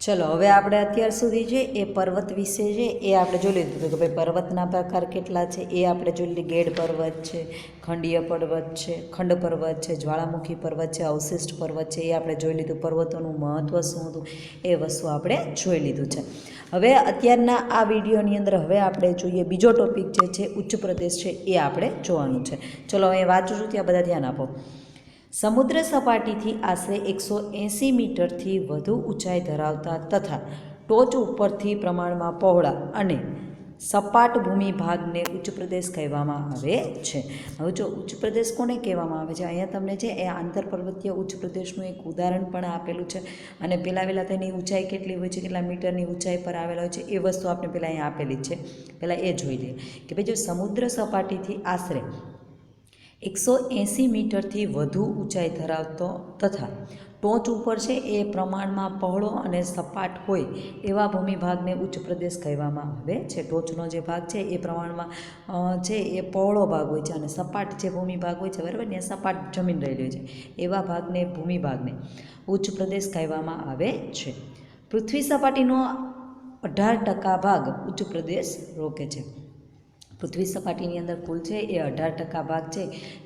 ચલો હવે આપણે અત્યાર સુધી જે એ પર્વત વિશે છે એ આપણે જોઈ લીધું કે ભાઈ પર્વતના પ્રકાર કેટલા છે એ આપણે જોઈ લીધું. ગેડ પર્વત છે, ખંડીય પર્વત છે, ખંડ પર્વત છે, જ્વાળામુખી પર્વત છે, અવશિષ્ટ પર્વત છે, એ આપણે જોઈ લીધું. પર્વતોનું મહત્ત્વ શું હતું એ વસ્તુ આપણે જોઈ લીધું છે. હવે અત્યારના આ વિડીયોની અંદર હવે આપણે જોઈએ બીજો ટોપિક જે છે ઉચ્ચ પ્રદેશ છે એ આપણે જોવાનું છે. ચલો હવે વાંચું છું ત્યાં બધા ધ્યાન આપો. સમુદ્ર સપાટીથી આશરે 180 મીટરથી વધુ ઊંચાઈ ધરાવતા તથા ટોચ ઉપરથી પ્રમાણમાં પહોળા અને સપાટ ભૂમિ ભાગને ઉચ્ચ પ્રદેશ કહેવામાં આવે છે. હવે જો ઉચ્ચ પ્રદેશ કોને કહેવામાં આવે છે, અહીંયા તમને છે એ આંતરપર્વતીય ઉચ્ચ પ્રદેશનું એક ઉદાહરણ પણ આપેલું છે. અને પહેલાં તેની ઊંચાઈ કેટલી હોય છે, કેટલા મીટરની ઊંચાઈ પર આવેલા હોય છે એ વસ્તુ આપણે પહેલાં અહીંયા આપેલી છે. પહેલાં એ જોઈ લઈએ કે ભાઈ જો સમુદ્ર સપાટીથી આશરે 180 મીટરથી વધુ ઊંચાઈ ધરાવતો તથા ટોચ ઉપર છે એ પ્રમાણમાં પહોળો અને સપાટ હોય એવા ભૂમિભાગને ઉચ્ચ પ્રદેશ કહેવામાં આવે છે. ટોચનો જે ભાગ છે એ પ્રમાણમાં છે એ પહોળો ભાગ હોય છે અને સપાટ જે ભૂમિભાગ હોય છે, બરાબર, ત્યાં સપાટ જમીન રહેલી હોય છે એવા ભાગને ભૂમિભાગને ઉચ્ચ પ્રદેશ કહેવામાં આવે છે. પૃથ્વી સપાટીનો 18% ભાગ ઉચ્ચ પ્રદેશ રોકે છે. પૃથ્વી સપાટીની અંદર કુલ છે એ 18% ભાગ છે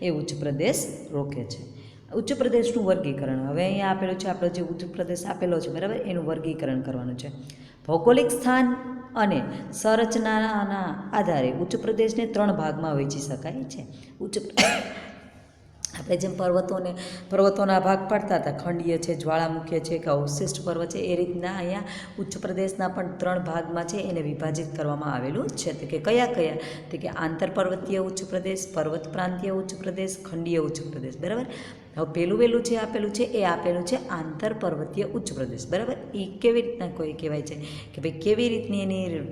એ ઉચ્ચ પ્રદેશ રોકે છે. ઉચ્ચ પ્રદેશનું વર્ગીકરણ હવે અહીંયા આપેલું છે. આપણો જે ઉચ્ચ પ્રદેશ આપેલો છે, બરાબર, એનું વર્ગીકરણ કરવાનું છે. ભૌગોલિક સ્થાન અને સંરચનાના આધારે ઉચ્ચ પ્રદેશને 3 ભાગમાં વહેંચી શકાય છે. આપણે જેમ પર્વતોના ભાગ પાડતા હતા, ખંડીય છે, જ્વાળામુખીય છે કે અવશિષ્ટ પર્વત છે, એ રીતના અહીંયા ઉચ્ચ પ્રદેશના પણ 3 ભાગમાં છે એને વિભાજિત કરવામાં આવેલું છે. તો કે કયા તો કે આંતરપર્વતીય ઉચ્ચ પ્રદેશ, પર્વત પ્રાંતીય ઉચ્ચ પ્રદેશ, ખંડીય ઉચ્ચ પ્રદેશ, બરાબર. હવે પહેલું જે આપેલું છે એ આપેલું છે આંતરપર્વતીય ઉચ્ચ પ્રદેશ, બરાબર. એ કેવી રીતના કોઈ કહેવાય છે કે ભાઈ કેવી રીતની એની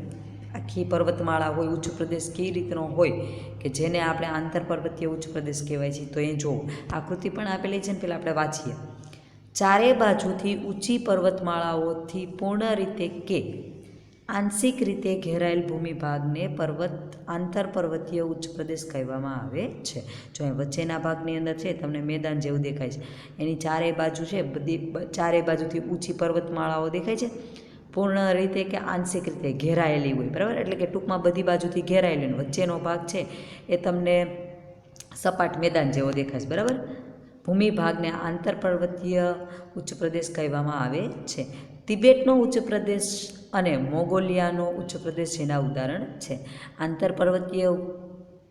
આખી પર્વતમાળા હોય, ઉચ્ચ પ્રદેશ કેવી રીતનો હોય કે જેને આપણે આંતરપર્વતીય ઉચ્ચ પ્રદેશ કહેવાય છે. તો એ જો આકૃતિ પણ આપેલી છે ને, પહેલાં આપણે વાંચીએ. ચારે બાજુથી ઊંચી પર્વતમાળાઓથી પૂર્ણ રીતે કે આંશિક રીતે ઘેરાયેલ ભૂમિભાગને આંતરપર્વતીય ઉચ્ચ પ્રદેશ કહેવામાં આવે છે. જો અહીં વચ્ચેના ભાગની અંદર છે તમને મેદાન જેવું દેખાય છે, એની ચારેય બાજુ છે બધી ચારેય બાજુથી ઊંચી પર્વતમાળાઓ દેખાય છે, પૂર્ણ રીતે કે આંશિક રીતે ઘેરાયેલી હોય, બરાબર. એટલે કે ટૂંકમાં બધી બાજુથી ઘેરાયેલી હોય. વચ્ચેનો ભાગ છે એ તમને સપાટ મેદાન જેવો દેખાય છે, બરાબર. ભૂમિભાગને આંતરપર્વતીય ઉચ્ચ પ્રદેશ કહેવામાં આવે છે. તિબેટનો ઉચ્ચ પ્રદેશ અને મોગોલિયાનો ઉચ્ચ પ્રદેશ જેના ઉદાહરણ છે. આંતરપર્વતીય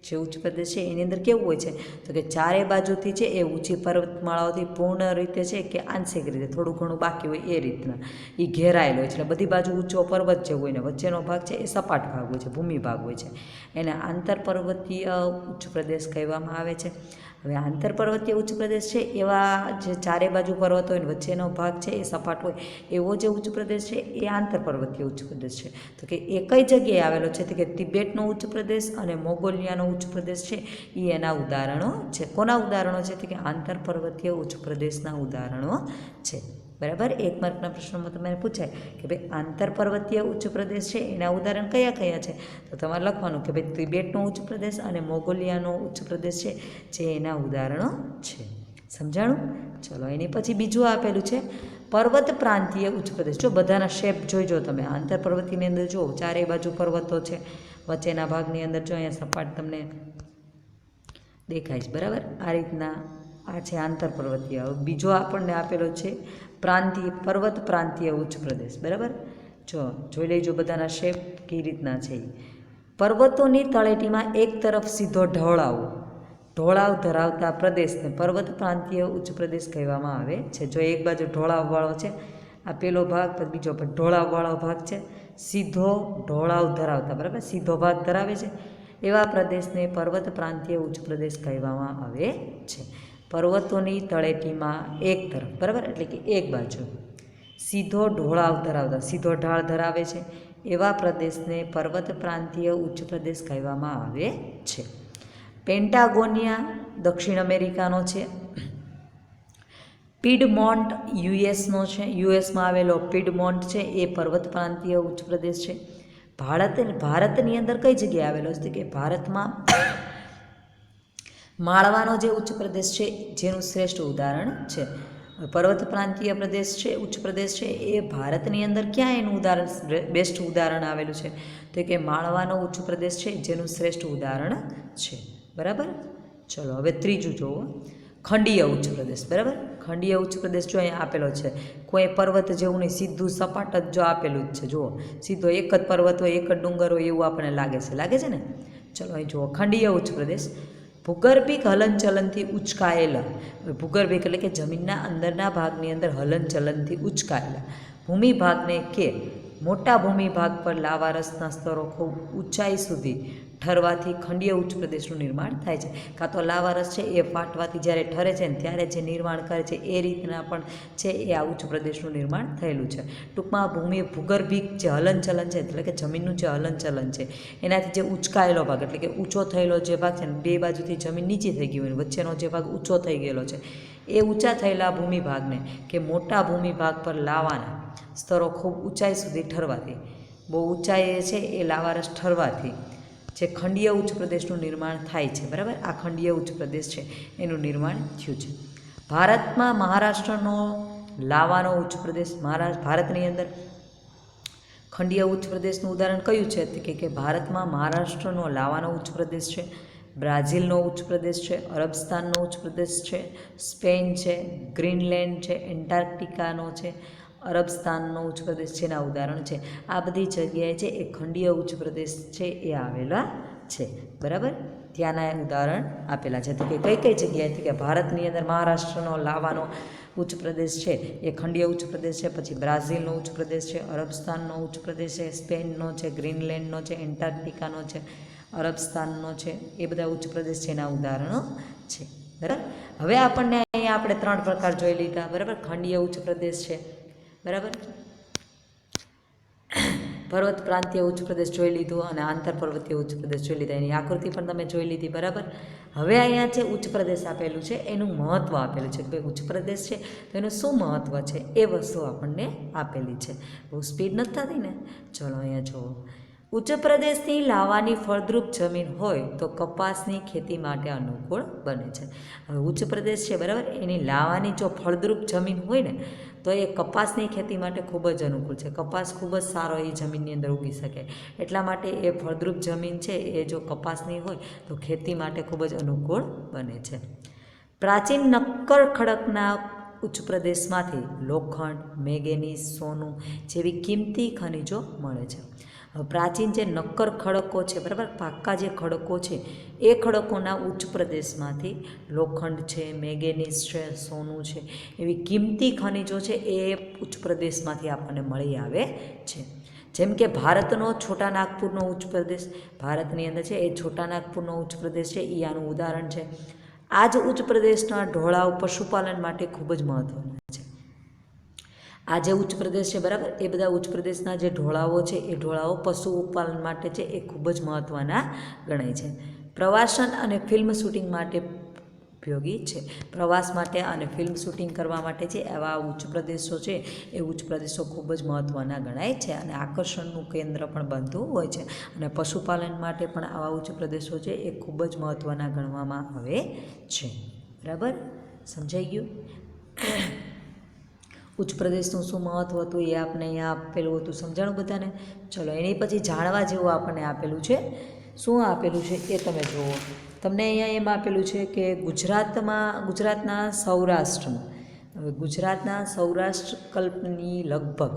જે ઉચ્ચ પ્રદેશ છે એની અંદર કેવું હોય છે તો કે ચારે બાજુથી છે એ ઊંચી પર્વતમાળાઓથી પૂર્ણ રીતે છે કે આંશિક રીતે થોડું ઘણું બાકી હોય એ રીતના એ ઘેરાયેલો હોય છે. એટલે બધી બાજુ ઊંચો પર્વત જેવો હોય ને વચ્ચેનો ભાગ છે એ સપાટ ભાગ હોય છે, ભૂમિ ભાગ હોય છે. એને આંતરપર્વતીય ઉચ્ચ પ્રદેશ કહેવામાં આવે છે. હવે આંતરપર્વતીય ઉચ્ચ પ્રદેશ છે એવા જે ચારે બાજુ પર્વત હોય ને વચ્ચેનો ભાગ છે એ સપાટ હોય એવો જે ઉચ્ચ પ્રદેશ છે એ આંતરપર્વતીય ઉચ્ચ પ્રદેશ છે. તો કે એ કઈ જગ્યાએ આવેલો છે તો કે તિબેટનો ઉચ્ચ પ્રદેશ અને મોગોલિયાનો ઉચ્ચ પ્રદેશ છે એ એના ઉદાહરણો છે. કોના ઉદાહરણો છે તો કે આંતરપર્વતીય ઉચ્ચ પ્રદેશના ઉદાહરણો છે, બરાબર. 1 માર્કના પ્રશ્નમાં તમને પૂછાય કે ભાઈ આંતરપર્વતીય ઉચ્ચ પ્રદેશ છે એના ઉદાહરણ કયા કયા છે, તો તમારે લખવાનું કે ભાઈ તિબેટનો ઉચ્ચ પ્રદેશ અને મોગોલિયાનો ઉચ્ચ પ્રદેશ છે જે એના ઉદાહરણો છે. સમજાણું? ચલો એની પછી બીજું આપેલું છે પર્વત પ્રાંતીય ઉચ્ચ પ્રદેશ. જો બધાના શેપ જોઈજો તમે. આંતરપર્વતીયની અંદર જો ચારેય બાજુ પર્વતો છે, વચ્ચેના ભાગની અંદર જો અહીંયા સપાટ તમને દેખાય છે, બરાબર. આ રીતના આ છે આંતરપર્વતીય. બીજો આપણને આપેલો છે પર્વત પ્રાંતીય ઉચ્ચ પ્રદેશ, બરાબર. જોઈ લેજો બધાના શેપ કઈ રીતના છે. પર્વતોની તળેટીમાં એક તરફ સીધો ઢોળાવ ધરાવતા પ્રદેશને પર્વત પ્રાંતીય ઉચ્ચ પ્રદેશ કહેવામાં આવે છે. જો એક બાજુ ઢોળાવવાળો છે આ પેલો ભાગ, પછી બીજો ઢોળાવવાળો ભાગ છે, સીધો ઢોળાવ ધરાવતા, બરાબર, સીધો ભાગ ધરાવે છે એવા પ્રદેશને પર્વત પ્રાંતીય ઉચ્ચ પ્રદેશ કહેવામાં આવે છે. પર્વતોની તળેટીમાં એક તરફ, બરાબર, એટલે કે એક બાજુ સીધો ઢાળ ધરાવે છે એવા પ્રદેશને પર્વત પ્રાંતીય ઉચ્ચ પ્રદેશ કહેવામાં આવે છે. પેન્ટાગોનિયા દક્ષિણ અમેરિકાનો છે. પીડમોન્ટ યુએસનો છે. યુએસમાં આવેલો પીડમોન્ટ છે એ પર્વત પ્રાંતીય ઉચ્ચ પ્રદેશ છે. ભારતની અંદર કઈ જગ્યાએ આવેલો છે કે ભારતમાં માળવાનો જે ઉચ્ચ પ્રદેશ છે જેનું શ્રેષ્ઠ ઉદાહરણ છે. પર્વત પ્રાંતીય પ્રદેશ છે, ઉચ્ચ પ્રદેશ છે, એ ભારતની અંદર ક્યાં એનું ઉદાહરણ બેસ્ટ ઉદાહરણ આવેલું છે? તો કે માળવાનો ઉચ્ચ પ્રદેશ છે જેનું શ્રેષ્ઠ ઉદાહરણ છે. બરાબર. ચલો હવે ત્રીજું જુઓ, ખંડીય ઉચ્ચ પ્રદેશ. બરાબર. ખંડીય ઉચ્ચ પ્રદેશ જો અહીંયા આપેલો છે, કોઈ પર્વત જેવું નહીં, સીધું સપાટ જ જો આપેલું જ છે. જુઓ, સીધો એક જ પર્વત હોય, એક જ ડુંગર હોય એવું આપણને લાગે છે ને. ચલો અહીં જુઓ, ખંડીય ઉચ્ચ પ્રદેશ ભૂગર્ભિક હલનચલનથી ઉચકાયેલા. ભૂગર્ભિક એટલે કે જમીનના અંદરના ભાગની અંદર હલનચલનથી ઉચકાયેલા ભૂમિભાગને કે મોટા ભૂમિભાગ પર લાવારસના સ્તરો ખૂબ ઊંચાઈ સુધી ઠરવાથી ખંડીય ઉચ્ચ પ્રદેશનું નિર્માણ થાય છે. કાં તો લાવારસ છે એ ફાટવાથી જ્યારે ઠરે છે ને ત્યારે જે નિર્માણ કરે છે એ રીતના પણ છે એ આ ઉચ્ચ પ્રદેશનું નિર્માણ થયેલું છે. ટૂંકમાં ભૂગર્ભિક જે હલનચલન છે એટલે કે જમીનનું જે હલનચલન છે એનાથી જે ઉચકાયેલો ભાગ એટલે કે ઊંચો થયેલો જે ભાગ છે ને, બે બાજુથી જમીન નીચી થઈ ગઈ હોય, વચ્ચેનો જે ભાગ ઊંચો થઈ ગયેલો છે, એ ઊંચા થયેલા ભૂમિભાગને કે મોટા ભૂમિભાગ પર લાવાના સ્તરો ખૂબ ઊંચાઈ સુધી ઠરવાથી, બહુ ઊંચાઈ છે એ લાવારસ ઠરવાથી જે ખંડીય ઉચ્ચ પ્રદેશનું નિર્માણ થાય છે. બરાબર. આ ખંડીય ઉચ્ચ પ્રદેશ છે એનું નિર્માણ થયું છે. ભારતમાં મહારાષ્ટ્રનો લાવાનો ઉચ્ચ પ્રદેશ, ભારતની અંદર ખંડીય ઉચ્ચ પ્રદેશનું ઉદાહરણ કયું છે? કે ભારતમાં મહારાષ્ટ્રનો લાવાનો ઉચ્ચ પ્રદેશ છે, બ્રાઝિલનો ઉચ્ચ પ્રદેશ છે, અરબસ્તાનનો ઉચ્ચ પ્રદેશ છે, સ્પેન છે, ગ્રીનલેન્ડ છે, એન્ટાર્કટિકાનો છે, અરબસ્તાનનો ઉચ્ચ પ્રદેશ છે એના ઉદાહરણ છે. આ બધી જગ્યાએ છે એ ખંડીય ઉચ્ચ પ્રદેશ છે એ આવેલા છે. બરાબર. ત્યાંના ઉદાહરણ આપેલા છે. તો કે કઈ કઈ જગ્યાએ? કે ભારતની અંદર મહારાષ્ટ્રનો લાવાનો ઉચ્ચ પ્રદેશ છે એ ખંડીય ઉચ્ચ પ્રદેશ છે, પછી બ્રાઝિલનો ઉચ્ચ પ્રદેશ છે, અરબસ્તાનનો ઉચ્ચ પ્રદેશ છે, સ્પેનનો છે, ગ્રીનલેન્ડનો છે, એન્ટાર્કટિકાનો છે, અરબસ્તાનનો છે, એ બધા ઉચ્ચ પ્રદેશ છે એના ઉદાહરણો છે. બરાબર. હવે આપણને અહીંયા આપણે 3 પ્રકાર જોઈ લીધા. બરાબર. ખંડીય ઉચ્ચ પ્રદેશ છે, બરાબર, પર્વત પ્રાંતીય ઉચ્ચ પ્રદેશ જોઈ લીધું અને આંતર પર્વતીય ઉચ્ચ પ્રદેશ જોઈ લીધા. એની આકૃતિ પણ તમે જોઈ લીધી. બરાબર. હવે અહીંયા છે ઉચ્ચ પ્રદેશ આપેલું છે, એનું મહત્ત્વ આપેલું છે કે ભાઈ ઉચ્ચ પ્રદેશ છે તો એનું શું મહત્ત્વ છે એ વસ્તુ આપણને આપેલી છે. બહુ સ્પીડ નથી થતી ને. ચલો અહીંયા જુઓ, ઉચ્ચ પ્રદેશની લાવાની ફળદ્રુપ જમીન હોય તો કપાસની ખેતી માટે અનુકૂળ બને છે. હવે ઉચ્ચ પ્રદેશ છે, બરાબર, એની લાવાની જો ફળદ્રુપ જમીન હોય ને તો એ કપાસની ખેતી માટે ખૂબ જ અનુકૂળ છે. કપાસ ખૂબ જ સારો એ જમીનની અંદર ઉગી શકે. એટલા માટે એ ફળદ્રુપ જમીન છે એ જો કપાસની હોય તો ખેતી માટે ખૂબ જ અનુકૂળ બને છે. પ્રાચીન નક્કર ખડકના ઉચ્ચ પ્રદેશમાંથી લોખંડ, મેંગેનીઝ, સોનું જેવી કિંમતી ખનિજો મળે છે. પ્રાચીન જે નક્કર ખડકો છે, બરાબર, પાક્કા જે ખડકો છે એ ખડકોના ઉચ્ચ પ્રદેશમાંથી લોખંડ છે, મેંગેનીઝ છે, સોનું છે, એવી કિંમતી ખનિજો છે એ ઉચ્ચ પ્રદેશમાંથી આપણને મળી આવે છે. જેમ કે ભારતનો છોટા નાગપુરનો ઉચ્ચ પ્રદેશ, ભારતની અંદર છે એ છોટા નાગપુરનો ઉચ્ચ પ્રદેશ છે એ આનું ઉદાહરણ છે. આ જ ઉચ્ચ પ્રદેશના ઢોળાવ પશુપાલન માટે ખૂબ જ મહત્ત્વના છે. આ જે ઉચ્ચ પ્રદેશ છે, બરાબર, એ બધા ઉચ્ચ પ્રદેશના જે ઢોળાવો છે એ ઢોળાવો પશુપાલન માટે છે એ ખૂબ જ મહત્ત્વના ગણાય છે. પ્રવાસન અને ફિલ્મ શૂટિંગ માટે ઉપયોગી છે. પ્રવાસ માટે અને ફિલ્મ શૂટિંગ કરવા માટે છે આવા ઉચ્ચ પ્રદેશો છે એ ઉચ્ચ પ્રદેશો ખૂબ જ મહત્ત્વના ગણાય છે અને આકર્ષણનું કેન્દ્ર પણ બનતું હોય છે. અને પશુપાલન માટે પણ આવા ઉચ્ચ પ્રદેશો છે એ ખૂબ જ મહત્ત્વના ગણવામાં આવે છે. બરાબર. સમજાઈ ગયું? ઉચ્ચ પ્રદેશનું શું મહત્ત્વ હતું એ આપણે અહીંયા આપેલું હતું. સમજાણું બધાને? ચલો એની પછી જાણવા જેવું આપણને આપેલું છે. શું આપેલું છે એ તમે જુઓ. તમને અહીંયા એમ આપેલું છે કે ગુજરાતના સૌરાષ્ટ્રમાં, હવે ગુજરાતના સૌરાષ્ટ્ર કલ્પની લગભગ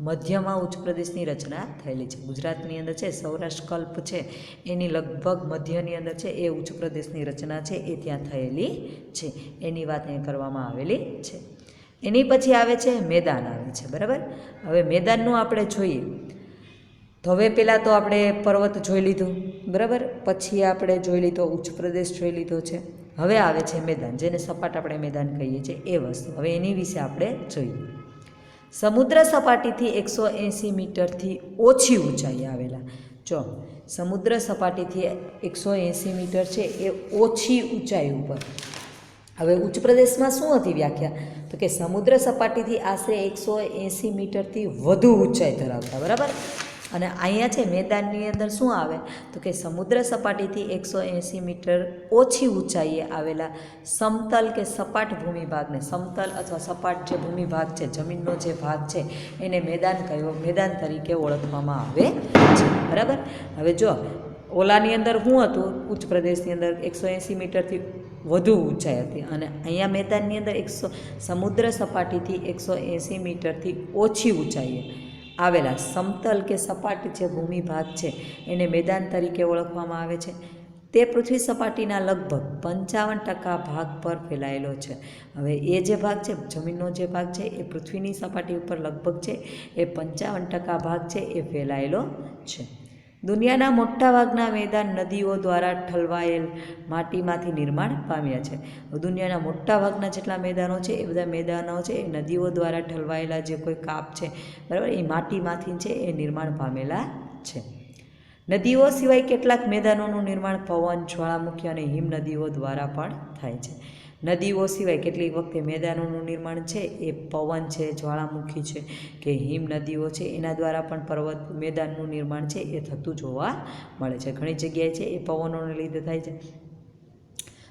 મધ્યમાં ઉચ્ચ પ્રદેશની રચના થયેલી છે. ગુજરાતની અંદર છે સૌરાષ્ટ્ર કલ્પ છે એની લગભગ મધ્યની અંદર છે એ ઉચ્ચ પ્રદેશની રચના છે એ ત્યાં થયેલી છે. એની વાત અહીં કરવામાં આવેલી છે. એની પછી આવે છે મેદાન આવે છે. બરાબર. હવે મેદાનનું આપણે જોઈએ તો હવે પહેલાં તો આપણે પર્વત જોઈ લીધું, બરાબર, પછી આપણે જોઈ લીધો ઉચ્ચ પ્રદેશ જોઈ લીધો છે. હવે આવે છે મેદાન, જેને સપાટ આપણે મેદાન કહીએ છીએ એ વસ્તુ. હવે એની વિશે આપણે જોઈએ. સમુદ્ર સપાટીથી 180 મીટરથી ઓછી ઊંચાઈ આવેલા. જો સમુદ્ર સપાટીથી 180 મીટર છે એ ઓછી ઊંચાઈ ઉપર. હવે ઉચ્ચ પ્રદેશમાં શું હતી વ્યાખ્યા? તો કે સમુદ્ર સપાટીથી આશરે 180 મીટરથી વધુ ઊંચાઈ ધરાવતા. બરાબર. અને અહીંયા છે મેદાનની અંદર શું આવે તો કે સમુદ્ર સપાટીથી 180 મીટર ઓછી ઊંચાઈએ આવેલા સમતલ કે સપાટ ભૂમિભાગને, સમતલ અથવા સપાટ જે ભૂમિભાગ છે, જમીનનો જે ભાગ છે એને મેદાન તરીકે ઓળખવામાં આવે છે. બરાબર. હવે જો ઓલાની અંદર શું હતું, ઉચ્ચ પ્રદેશની અંદર 180 મીટરથી વધુ ઊંચાઈ હતી, અને અહીંયા મેદાનની અંદર સમુદ્ર સપાટીથી 180 મીટરથી ઓછી ઊંચાઈએ આવેલા સમતલ કે સપાટ જે ભૂમિભાગ છે એને મેદાન તરીકે ઓળખવામાં આવે છે. તે પૃથ્વી સપાટીના લગભગ 55% ભાગ પર ફેલાયેલો છે. હવે એ જે ભાગ છે, જમીનનો જે ભાગ છે એ પૃથ્વીની સપાટી ઉપર લગભગ છે એ 55% ભાગ છે એ ફેલાયેલો છે. દુનિયાના મોટાભાગના મેદાન નદીઓ દ્વારા ઠલવાયેલ માટીમાંથી નિર્માણ પામ્યા છે. દુનિયાના મોટાભાગના જેટલા મેદાનો છે એ બધા મેદાનો છે એ નદીઓ દ્વારા ઠલવાયેલા જે કોઈ કાપ છે, બરાબર, એ માટીમાંથી છે એ નિર્માણ પામેલા છે. નદીઓ સિવાય કેટલાક મેદાનોનું નિર્માણ પવન, જ્વાળામુખી અને હિમ નદીઓ દ્વારા પણ થાય છે. નદીઓ સિવાય કેટલીક વખતે મેદાનોનું નિર્માણ છે એ પવન છે, જ્વાળામુખી છે કે હિમ નદીઓ છે એના દ્વારા પણ મેદાનનું નિર્માણ છે એ થતું જોવા મળે છે. ઘણી જગ્યાએ છે એ પવનોને લીધે થાય છે.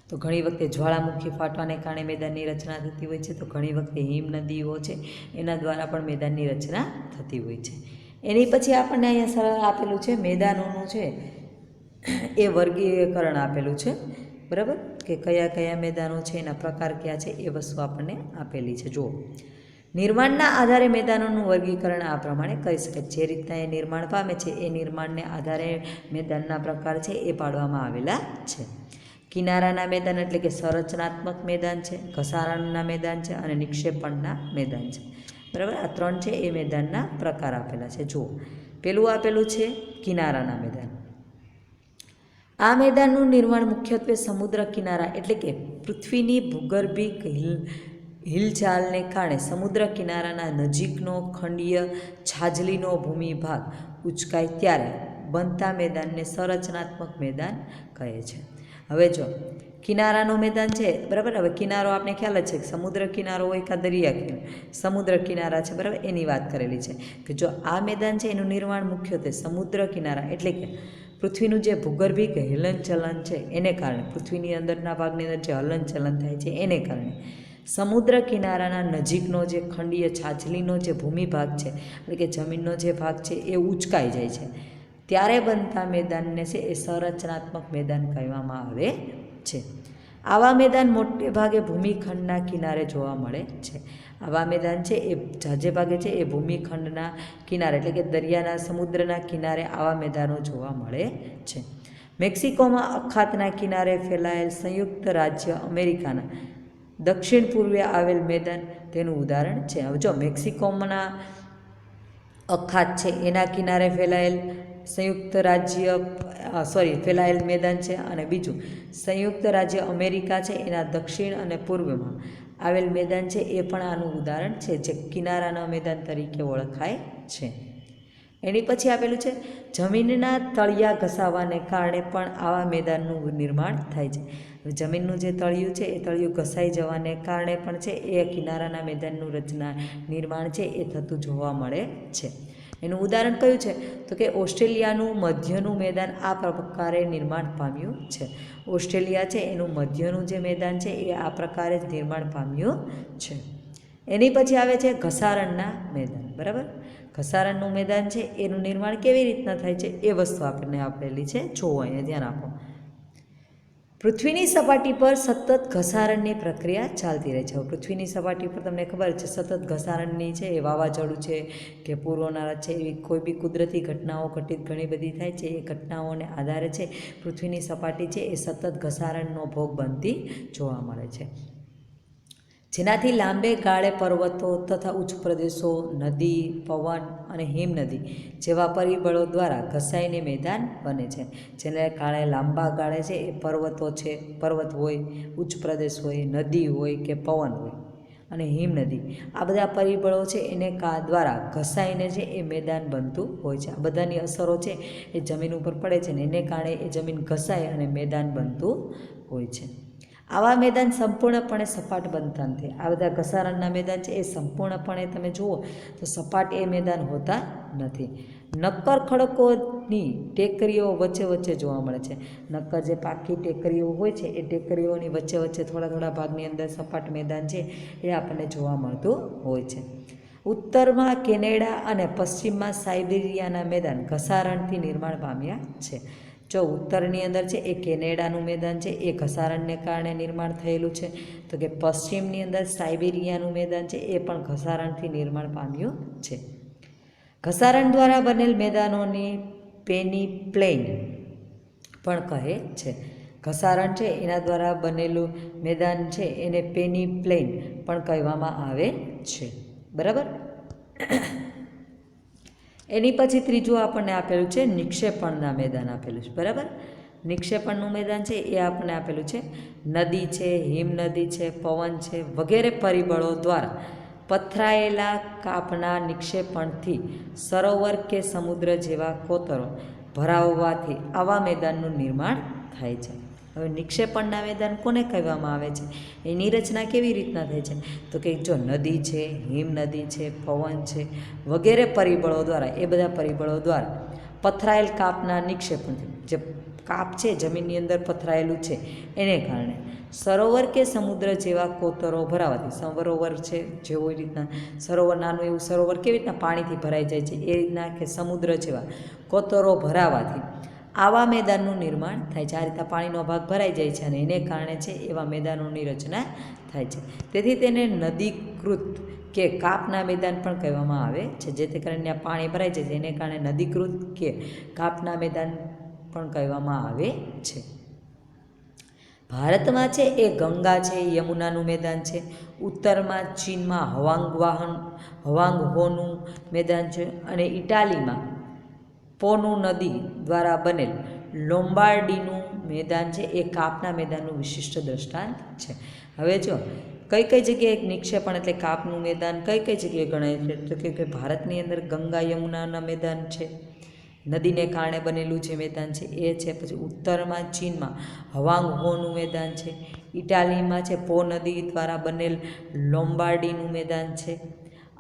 તો ઘણી વખતે જ્વાળામુખી ફાટવાને કારણે મેદાનની રચના થતી હોય છે, તો ઘણી વખતે હિમ નદીઓ છે એના દ્વારા પણ મેદાનની રચના થતી હોય છે. એની પછી આપણને અહીંયા સરળ આપેલું છે મેદાનોનું છે એ વર્ગીકરણ આપેલું છે. બરાબર, કે કયા કયા મેદાનો છે, એના પ્રકાર કયા છે, એ વસ્તુ આપણને આપેલી છે. જુઓ, નિર્માણના આધારે મેદાનોનું વર્ગીકરણ આ પ્રમાણે કરી શકાય. જે રીતના એ નિર્માણ પામે છે એ નિર્માણને આધારે મેદાનના પ્રકાર છે એ પાડવામાં આવેલા છે. કિનારાના મેદાન એટલે કે સંરચનાત્મક મેદાન છે, ઘસારણના મેદાન છે અને નિક્ષેપણના મેદાન છે. બરાબર, આ ત્રણ છે એ મેદાનના પ્રકાર આપેલા છે. જુઓ, પેલું આપેલું છે કિનારાના મેદાન. આ મેદાનનું નિર્માણ મુખ્યત્વે સમુદ્ર કિનારા એટલે કે પૃથ્વીની ભૂગર્ભિક હિલચાલને કારણે સમુદ્ર કિનારાના નજીકનો ખંડીય છાજલીનો ભૂમિભાગ ઉચકાય ત્યારે બનતા મેદાનને સંરચનાત્મક મેદાન કહે છે. હવે જો કિનારાનો મેદાન છે, બરાબર, હવે કિનારો આપણે ખ્યાલ જ છે કે સમુદ્ર કિનારો હોય કે દરિયા કિનારો, સમુદ્ર કિનારા છે, બરાબર, એની વાત કરેલી છે કે જો આ મેદાન છે એનું નિર્માણ મુખ્યત્વે સમુદ્ર કિનારા એટલે કે પૃથ્વીનું જે ભૂગર્ભિક હલનચલન છે એને કારણે, પૃથ્વીની અંદરના ભાગની અંદર જે હલનચલન થાય છે એને કારણે સમુદ્ર કિનારાના નજીકનો જે ખંડીય છાજલીનો જે ભૂમિભાગ છે એટલે કે જમીનનો જે ભાગ છે એ ઉચકાઈ જાય છે ત્યારે બનતા મેદાનને છે એ સંરચનાત્મક મેદાન કહેવામાં આવે છે. આવા મેદાન મોટે ભાગે ભૂમિખંડના કિનારે જોવા મળે છે. આવા મેદાન છે એ જાજે ભાગે છે એ ભૂમિખંડના કિનારે એટલે કે દરિયાના, સમુદ્રના કિનારે આવા મેદાનો જોવા મળે છે. મેક્સિકોમાં અખાતના કિનારે ફેલાયેલ સંયુક્ત રાજ્ય અમેરિકાના દક્ષિણ પૂર્વે આવેલ મેદાન તેનું ઉદાહરણ છે. હવે જો મેક્સિકોના અખાત છે એના કિનારે ફેલાયેલ ફેલાયેલ મેદાન છે, અને બીજું સંયુક્ત રાજ્ય અમેરિકા છે એના દક્ષિણ અને પૂર્વમાં આવેલ મેદાન છે એ પણ આનું ઉદાહરણ છે, જે કિનારાના મેદાન તરીકે ઓળખાય છે. એની પછી આપેલું છે જમીનના તળિયા ઘસાવાને કારણે પણ આવા મેદાનનું નિર્માણ થાય છે. જમીનનું જે તળિયું છે એ તળિયું ઘસાઈ જવાને કારણે પણ છે એ કિનારાના મેદાનનું નિર્માણ છે એ થતું જોવા મળે છે. એનું ઉદાહરણ કયું છે તો કે ઓસ્ટ્રેલિયાનું મધ્યનું મેદાન આ પ્રકારે નિર્માણ પામ્યું છે. ઓસ્ટ્રેલિયા છે એનું મધ્યનું જે મેદાન છે એ આ પ્રકારે જ નિર્માણ પામ્યું છે. એની પછી આવે છે ઘસારણના મેદાન. બરાબર, ઘસારણનું મેદાન છે એનું નિર્માણ કેવી રીતના થાય છે એ વસ્તુ આપણને આપેલી છે. જોવો, અહીંયા ધ્યાન આપો. પૃથ્વીની સપાટી પર સતત ઘસારણની પ્રક્રિયા ચાલતી રહે છે. પૃથ્વીની સપાટી પર તમને ખબર છે સતત ઘસારણની છે એ વાવાઝોડું છે કે પૂર્વના છે એવી કોઈ બી કુદરતી ઘટનાઓ ઘટિત ઘણી બધી થાય છે. એ ઘટનાઓને આધારે છે પૃથ્વીની સપાટી છે એ સતત ઘસારણનો ભોગ બનતી જોવા મળે છે, જેનાથી લાંબે ગાળે પર્વતો તથા ઉચ્ચ પ્રદેશો, નદી, પવન અને હિમનદી જેવા પરિબળો દ્વારા ઘસાઈને મેદાન બને છે. જેને કારણે લાંબા ગાળે છે એ પર્વત હોય, ઉચ્ચ પ્રદેશ હોય, નદી હોય કે પવન હોય અને હિમનદી, આ બધા પરિબળો છે એને દ્વારા ઘસાઈને છે એ મેદાન બનતું હોય છે. આ બધાની અસરો છે એ જમીન ઉપર પડે છે ને એને કારણે એ જમીન ઘસાય અને મેદાન બનતું હોય છે. આવા મેદાન સંપૂર્ણપણે સપાટ બનતા નથી. આ બધા ઘસારણના મેદાન છે એ સંપૂર્ણપણે તમે જુઓ તો સપાટ એ મેદાન હોતા નથી. નક્કર ખડકોની ટેકરીઓ વચ્ચે વચ્ચે જોવા મળે છે. નક્કર જે પાકી ટેકરીઓ હોય છે એ ટેકરીઓની વચ્ચે વચ્ચે થોડા થોડા ભાગની અંદર સપાટ મેદાન છે એ આપણને જોવા મળતું હોય છે. ઉત્તરમાં કેનેડા અને પશ્ચિમમાં સાઇબેરિયાના મેદાન ઘસારણથી નિર્માણ પામ્યા છે. જો ઉત્તરની અંદર છે એ કેનેડાનું મેદાન છે એ ઘસારણને કારણે નિર્માણ થયેલું છે, તો કે પશ્ચિમની અંદર સાઇબેરિયાનું મેદાન છે એ પણ ઘસારણથી નિર્માણ પામ્યું છે. ઘસારણ દ્વારા બનેલ મેદાનોની પેનીપ્લેન પણ કહે છે. ઘસારણ છે એના દ્વારા બનેલું મેદાન છે એને પેનીપ્લેન પણ કહેવામાં આવે છે. બરાબર. એની પછી ત્રીજું આપણને આપેલું છે નિક્ષેપણના મેદાન આપેલું છે. બરાબર. નિક્ષેપણનું મેદાન છે એ આપણને આપેલું છે. નદી છે, હિમનદી છે, પવન છે વગેરે પરિબળો દ્વારા પથરાયેલા કાપના નિક્ષેપણથી સરોવર કે સમુદ્ર જેવા કોતરો ભરાવવાથી આવા મેદાનનું નિર્માણ થાય છે. હવે નિક્ષેપણના મેદાન કોને કહેવામાં આવે છે, એની રચના કેવી રીતના થાય છે, તો કે જો નદી છે, હિમનદી છે, પવન છે વગેરે પરિબળો દ્વારા, એ બધા પરિબળો દ્વારા પથરાયેલ કાપના નિક્ષેપણથી, જે કાપ છે જમીનની અંદર પથરાયેલું છે એને કારણે સરોવર કે સમુદ્ર જેવા કોતરો ભરાવાથી, સરોવર છે જેવી રીતના સરોવર, નાનું એવું સરોવર કેવી રીતના પાણીથી ભરાઈ જાય છે એ રીતના, કે સમુદ્ર જેવા કોતરો ભરાવાથી આવા મેદાનનું નિર્માણ થાય છે. આ રીતના પાણીનો ભાગ ભરાઈ જાય છે અને એને કારણે છે એવા મેદાનોની રચના થાય છે. તેથી તેને નદીકૃત કે કાપના મેદાન પણ કહેવામાં આવે છે. જેથી કરીને પાણી ભરાઈ જાય છે એને કારણે નદીકૃત કે કાપના મેદાન પણ કહેવામાં આવે છે. ભારતમાં છે એ ગંગા છે, યમુનાનું મેદાન છે. ઉત્તરમાં ચીનમાં હવાંગહોનું મેદાન છે અને ઇટાલીમાં પોનું નદી દ્વારા બનેલ લોમ્બાર્ડીનું મેદાન છે એ કાપના મેદાનનું વિશિષ્ટ દ્રષ્ટાંત છે. હવે જો કઈ કઈ જગ્યાએ નિક્ષેપણ એટલે કાપનું મેદાન કઈ કઈ જગ્યાએ ગણાય છે, તો કે ભારતની અંદર ગંગા યમુનાના મેદાન છે, નદીને કારણે બનેલું જે મેદાન છે એ છે. પછી ઉત્તરમાં ચીનમાં હવાંગહોનું મેદાન છે. ઇટાલીમાં છે પો નદી દ્વારા બનેલ લોમ્બાર્ડીનું મેદાન છે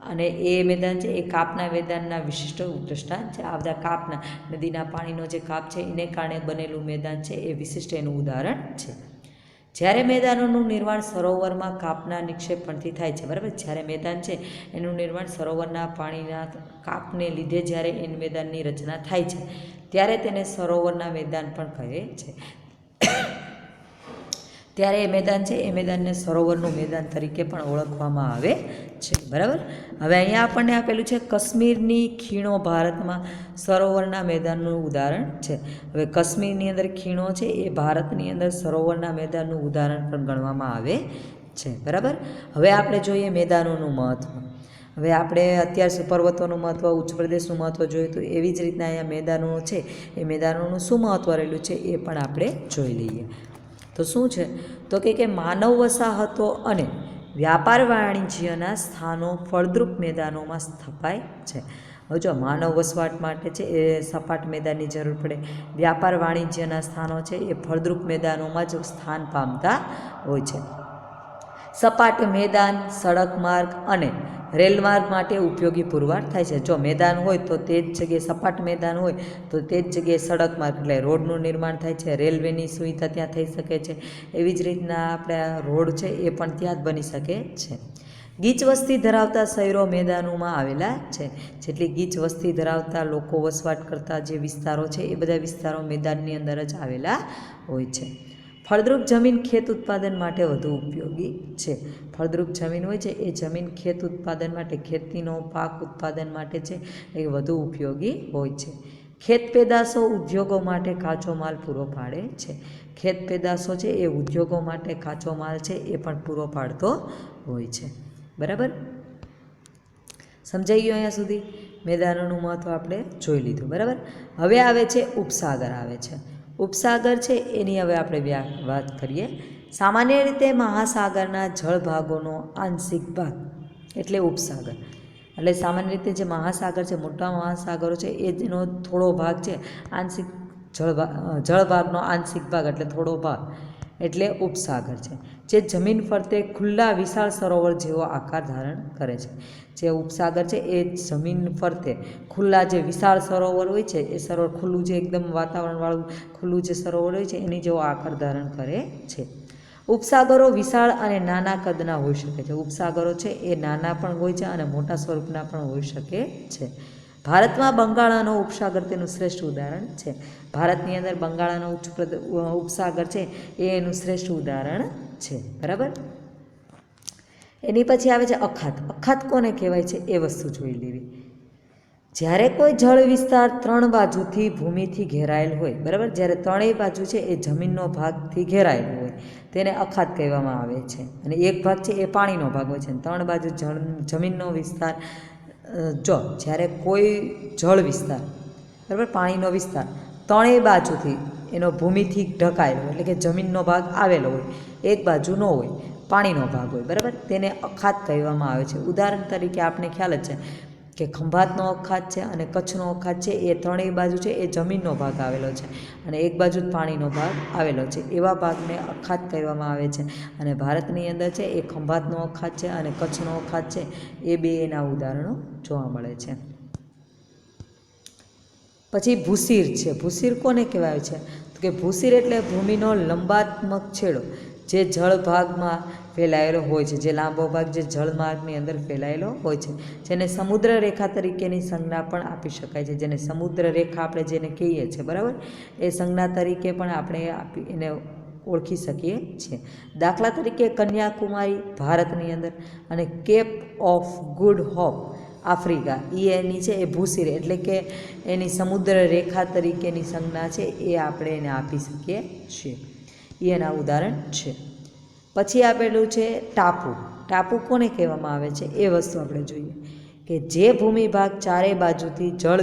અને એ મેદાન છે એ કાપના મેદાનના વિશિષ્ટ દ્રષ્ટાંત છે. આ બધા કાપના નદીના પાણીનો જે કાપ છે એને કારણે બનેલું મેદાન છે એ વિશિષ્ટ એનું ઉદાહરણ છે. જ્યારે મેદાનોનું નિર્માણ સરોવરમાં કાપના નિક્ષેપણથી થાય છે. બરાબર. જ્યારે મેદાન છે એનું નિર્માણ સરોવરના પાણીના કાપને લીધે જ્યારે એ મેદાનની રચના થાય છે ત્યારે તેને સરોવરના મેદાન પણ કહે છે. ત્યારે એ મેદાન છે એ મેદાનને સરોવરનું મેદાન તરીકે પણ ઓળખવામાં આવે છે. બરાબર. હવે અહીંયા આપણને આપેલું છે કાશ્મીરની ખીણો ભારતમાં સરોવરના મેદાનનું ઉદાહરણ છે. હવે કાશ્મીરની અંદર ખીણો છે એ ભારતની અંદર સરોવરના મેદાનનું ઉદાહરણ પણ ગણવામાં આવે છે. બરાબર. હવે આપણે જોઈએ મેદાનોનું મહત્ત્વ. હવે આપણે અત્યાર પર્વતોનું મહત્ત્વ, ઉચ્ચ પ્રદેશનું મહત્ત્વ જોયું, તો એવી જ રીતના અહીંયા મેદાનો છે એ મેદાનોનું શું મહત્ત્વ રહેલું છે એ પણ આપણે જોઈ લઈએ. તો શું છે, તો કે માનવ વસાહતો અને વ્યાપાર વાણિજ્યના સ્થાનો ફળદ્રુપ મેદાનોમાં સ્થપાય છે. હવે જો માનવ વસવાટ માટે છે એ સપાટ મેદાનની જરૂર પડે, વ્યાપાર વાણિજ્યના સ્થાનો છે એ ફળદ્રુપ મેદાનોમાં જ સ્થાન પામતા હોય છે. સપાટ મેદાન સડક માર્ગ અને રેલમાર્ગ માટે ઉપયોગી પુરવાર થાય છે. જો મેદાન હોય તો તે જ જગ્યાએ, સપાટ મેદાન હોય તો તે જ જગ્યાએ સડક માર્ગ એટલે રોડનું નિર્માણ થાય છે, રેલવેની સુવિધા ત્યાં થઈ શકે છે. એવી જ રીતના આપણે રોડ છે એ પણ ત્યાં જ બની શકે છે. ગીચ વસ્તી ધરાવતા શહેરો મેદાનોમાં આવેલા છે. જેટલી ગીચ વસ્તી ધરાવતા લોકો વસવાટ કરતા જે વિસ્તારો છે એ બધા વિસ્તારો મેદાનની અંદર જ આવેલા હોય છે. ફળદ્રુપ જમીન ખેત ઉત્પાદન માટે વધુ ઉપયોગી છે. ફળદ્રુપ જમીન હોય છે એ જમીન ખેત ઉત્પાદન માટે, ખેતીનો પાક ઉત્પાદન માટે છે એ વધુ ઉપયોગી હોય છે. ખેત પેદાશો ઉદ્યોગો માટે કાચો માલ પૂરો પાડે છે. ખેત પેદાશો છે એ ઉદ્યોગો માટે કાચો માલ છે એ પણ પૂરો પાડતો હોય છે. બરાબર. સમજાઈ ગયું અહીંયા સુધી? મેદાનોનું મહત્ત્વ આપણે જોઈ લીધું. બરાબર. હવે આવે છે ઉપસાગર આવે છે. ઉપસાગર છે એની હવે આપણે વાત કરીએ. સામાન્ય રીતે મહાસાગરના જળભાગોનો આંશિક ભાગ એટલે ઉપસાગર. એટલે સામાન્ય રીતે જે મહાસાગર છે, મોટા મહાસાગરો છે એ જેનો થોડો ભાગ છે આંશિક જળભાગનો આંશિક ભાગ એટલે થોડો ભાગ એટલે ઉપસાગર છે. જે જમીન ફરતે ખુલ્લા વિશાળ સરોવર જેવો આકાર ધારણ કરે છે. જે ઉપસાગર છે એ જમીન ફરતે ખુલ્લા જે વિશાળ સરોવર હોય છે એ સરોવર ખુલ્લું જે એકદમ વાતાવરણવાળું ખુલ્લું જે સરોવર હોય છે એની જેવો આકાર ધારણ કરે છે. ઉપસાગરો વિશાળ અને નાના કદના હોઈ શકે છે. ઉપસાગરો છે એ નાના પણ હોય છે અને મોટા સ્વરૂપના પણ હોઈ શકે છે. ભારતમાં બંગાળાનો ઉપસાગર તેનું શ્રેષ્ઠ ઉદાહરણ છે. ભારતની અંદર બંગાળાનો ઉપસાગર છે એ એનું શ્રેષ્ઠ ઉદાહરણ છે. બરાબર. એની પછી આવે છે અખાત. અખાત કોને કહેવાય છે એ વસ્તુ જોઈ લેવી. જ્યારે કોઈ જળ વિસ્તાર 3 બાજુથી ભૂમિથી ઘેરાયેલ હોય, બરાબર, જ્યારે ત્રણેય બાજુ છે એ જમીનનો ભાગથી ઘેરાયેલો હોય તેને અખાત કહેવામાં આવે છે. અને એક ભાગ છે એ પાણીનો ભાગ હોય છે. 3 બાજુ જમીનનો વિસ્તાર, જ્યારે કોઈ જળ વિસ્તાર, બરાબર, પાણીનો વિસ્તાર ત્રણેય બાજુથી એનો ભૂમિથી ઢકાયેલો હોય, એટલે કે જમીનનો ભાગ આવેલો હોય, એક બાજુ ન હોય, પાણીનો ભાગ હોય, બરાબર, તેને અખાત કહેવામાં આવે છે. ઉદાહરણ તરીકે આપણે ખ્યાલ જ છે કે ખંભાતનો અખાત છે અને કચ્છનો અખાત છે એ ત્રણેય બાજુ છે એ જમીનનો ભાગ આવેલો છે અને એક બાજુ જ પાણીનો ભાગ આવેલો છે. એવા ભાગને અખાત કહેવામાં આવે છે. અને ભારતની અંદર છે એ ખંભાતનો અખાત છે અને કચ્છનો અખાત છે એ બે એના ઉદાહરણો જોવા મળે છે. પછી ભૂસીર છે. ભૂસીર કોને કહેવાય છે? તો કે ભૂસીર એટલે ભૂમિનો લંબાત્મક છેડો જે જળ ભાગમાં ફેલાયેલો હોય છે, જે લાંબો ભાગ જે જળમાર્ગની અંદર ફેલાયેલો હોય છે, જેને સમુદ્ર રેખા તરીકેની સંજ્ઞા પણ આપી શકાય છે. જેને સમુદ્ર રેખા આપણે જેને કહીએ છીએ, બરાબર, એ સંજ્ઞા તરીકે પણ આપણે એને ઓળખી શકીએ છીએ. દાખલા તરીકે કન્યાકુમારી ભારતની અંદર અને Cape of Good Hope Africa, એની છે એ ભૂસીર એટલે કે એની સમુદ્ર રેખા તરીકેની સંજ્ઞા છે એ આપણે એને આપી શકીએ છીએ. એ એના ઉદાહરણ છે. પછી આપેલું છે ટાપુ. ટાપુ કોને કહેવામાં આવે છે એ વસ્તુ આપણે જોઈએ કે જે ભૂમિ ભાગ ચારેય બાજુથી જળ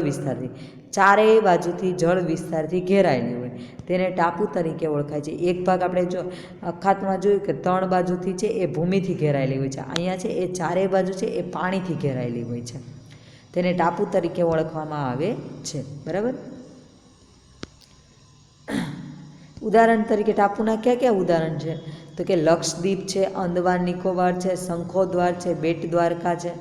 વિસ્તારથી ઘેરાયેલી હોય તેને ટાપુ તરીકે ઓળખાય છે. એક ભાગ આપણે જો અખાતમાં જોયું કે 3 બાજુથી છે એ ભૂમિથી ઘેરાયેલી હોય છે, અહીંયા છે એ ચારેય બાજુ છે એ પાણીથી ઘેરાયેલી હોય છે, તેને ટાપુ તરીકે ઓળખવામાં આવે છે. બરાબર. ઉદાહરણ તરીકે ટાપુના કયા કયા ઉદાહરણ છે? તો કે લક્ષદ્વીપ છે, અંદમાન નિકોબાર છે, શંખોદ્વાર છે, બેટ દ્વારકા છે,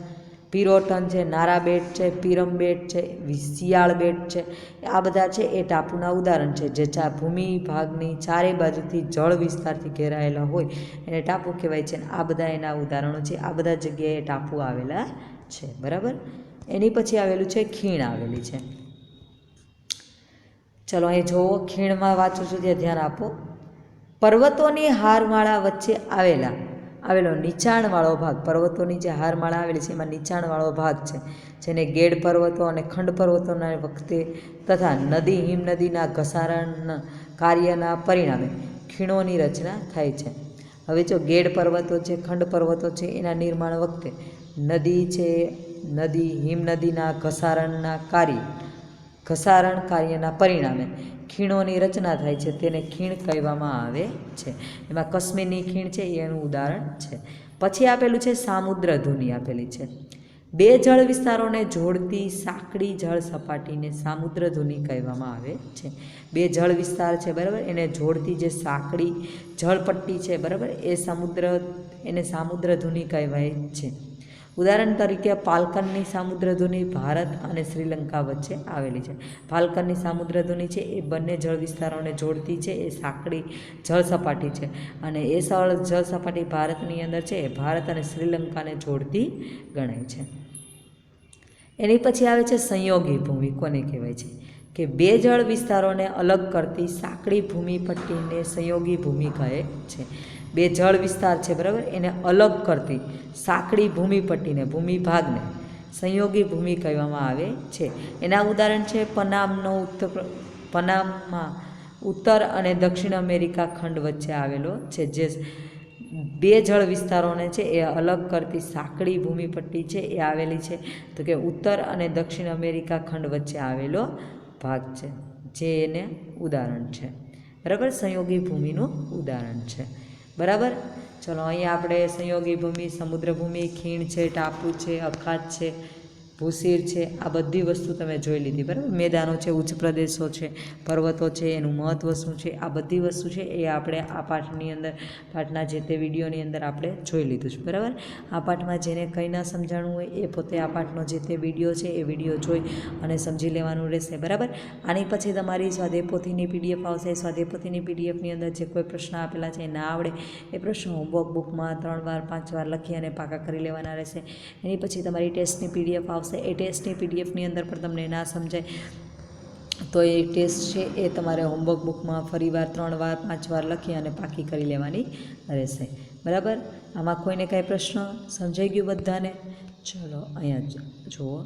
પિરોટન છે, નારા બેટ છે, પીરમ બેટ છે, શિયાળ બેટ છે. આ બધા છે એ ટાપુના ઉદાહરણ છે. જે ભૂમિ ભાગની ચારેય બાજુથી જળ વિસ્તારથી ઘેરાયેલા હોય એને ટાપુ કહેવાય છે. આ બધા એના ઉદાહરણો છે. આ બધા જગ્યાએ ટાપુ આવેલા છે. બરાબર. એની પછી આવેલું છે ખીણ આવેલી છે. ચલો અહીં જુઓ, ખીણમાં વાંચું છું ત્યાં ધ્યાન આપો. પર્વતોની હારમાળા વચ્ચે આવેલો નીચાણવાળો ભાગ, પર્વતોની જે હારમાળા આવેલી છે એમાં નીચાણવાળો ભાગ છે જેને ગેડ પર્વતો અને ખંડ પર્વતોના વખતે તથા નદી હિમનદીના ઘસારણ કાર્યના પરિણામે ખીણોની રચના થાય છે. હવે જો ગેડ પર્વતો છે, ખંડ પર્વતો છે, એના નિર્માણ વખતે નદી હિમનદીના ઘસારણ કાર્યના પરિણામે ખીણોની રચના થાય છે, તેને ખીણ કહેવામાં આવે છે. એમાં કાશ્મીરની ખીણ છે એનું ઉદાહરણ છે. પછી આપેલું છે સામુદ્રધુની આપેલી છે. 2 જળ વિસ્તારોને જોડતી સાંકડી જળ સપાટીને સામુદ્રધુની કહેવામાં આવે છે. 2 જળ વિસ્તાર છે, બરાબર, એને જોડતી જે સાંકડી જળપટ્ટી છે, બરાબર, એને સામુદ્રધુની કહેવાય છે. ઉદાહરણ તરીકે પાલકનની સામુદ્રધુની ભારત અને શ્રીલંકા વચ્ચે આવેલી છે. પાલકનની સામુદ્રધુની છે એ બંને જળ વિસ્તારોને જોડતી છે એ સાંકડી જળ સપાટી છે અને એ જળ સપાટી ભારતની અંદર છે એ ભારત અને શ્રીલંકાને જોડતી ગણાય છે. એની પછી આવે છે સંયોગી ભૂમિ. કોને કહેવાય છે? કે 2 જળ વિસ્તારોને અલગ કરતી સાંકડી ભૂમિપટ્ટીને સંયોગી ભૂમિ કહે છે. 2 જળ વિસ્તાર છે, બરાબર, એને અલગ કરતી સાંકડી ભૂમિપટ્ટીને, ભૂમિભાગને સંયોગી ભૂમિ કહેવામાં આવે છે. એના ઉદાહરણ છે પનામા ઉત્તર અને દક્ષિણ અમેરિકા ખંડ વચ્ચે આવેલો છે. જે 2 જળ વિસ્તારોને છે એ અલગ કરતી સાંકડી ભૂમિપટ્ટી છે એ આવેલી છે. તો કે ઉત્તર અને દક્ષિણ અમેરિકા ખંડ વચ્ચે આવેલો ભાગ છે, જે એને ઉદાહરણ છે. બરાબર, સંયોગી ભૂમિનું ઉદાહરણ છે. બરાબર. ચલો, અહીંયા આપણે સંયોગી ભૂમિ, સમુદ્રભૂમિ, ખીણ છે, ટાપુ છે, અખાત છે, ભૂશીર છે, આ બધી વસ્તુ તમે જોઈ લીધી બરાબર. મેદાનો છે, ઉચ્ચ પ્રદેશો છે, પર્વતો છે, એનું મહત્ત્વ શું છે, આ બધી વસ્તુ છે એ આપણે આ પાઠની અંદર પાઠના જે તે વિડીયોની અંદર આપણે જોઈ લીધું છે બરાબર. આ પાઠમાં જેને કંઈ ના સમજાણું હોય એ પોતે આ પાઠનો જે તે વિડીયો છે એ વિડીયો જોઈ અને સમજી લેવાનું રહેશે બરાબર. આની પછી તમારી સ્વાધ્યાય પોથીની પીડીએફ આવશે. સ્વાધ્યાય પોથીની પીડીએફની અંદર જે કોઈ પ્રશ્ન આપેલા છે એ ના આવડે એ પ્રશ્નો હોમવર્ક બુકમાં 3 વાર 5 વાર લખી અને પાકા કરી લેવાના રહેશે. એની પછી તમારી ટેસ્ટની પીડીએફ આવશે. એ ટેસ્ટની પીડીએફની અંદર પણ તમને ના સમજાય તો એ ટેસ્ટ છે એ તમારે હોમવર્ક બુકમાં ફરીવાર 3 વાર 5 વાર લખી અને પાકી કરી લેવાની રહેશે બરાબર. આમાં કોઈને કાંઈ પ્રશ્ન સમજાઈ ગયું બધાને? ચલો અહીંયા જુઓ.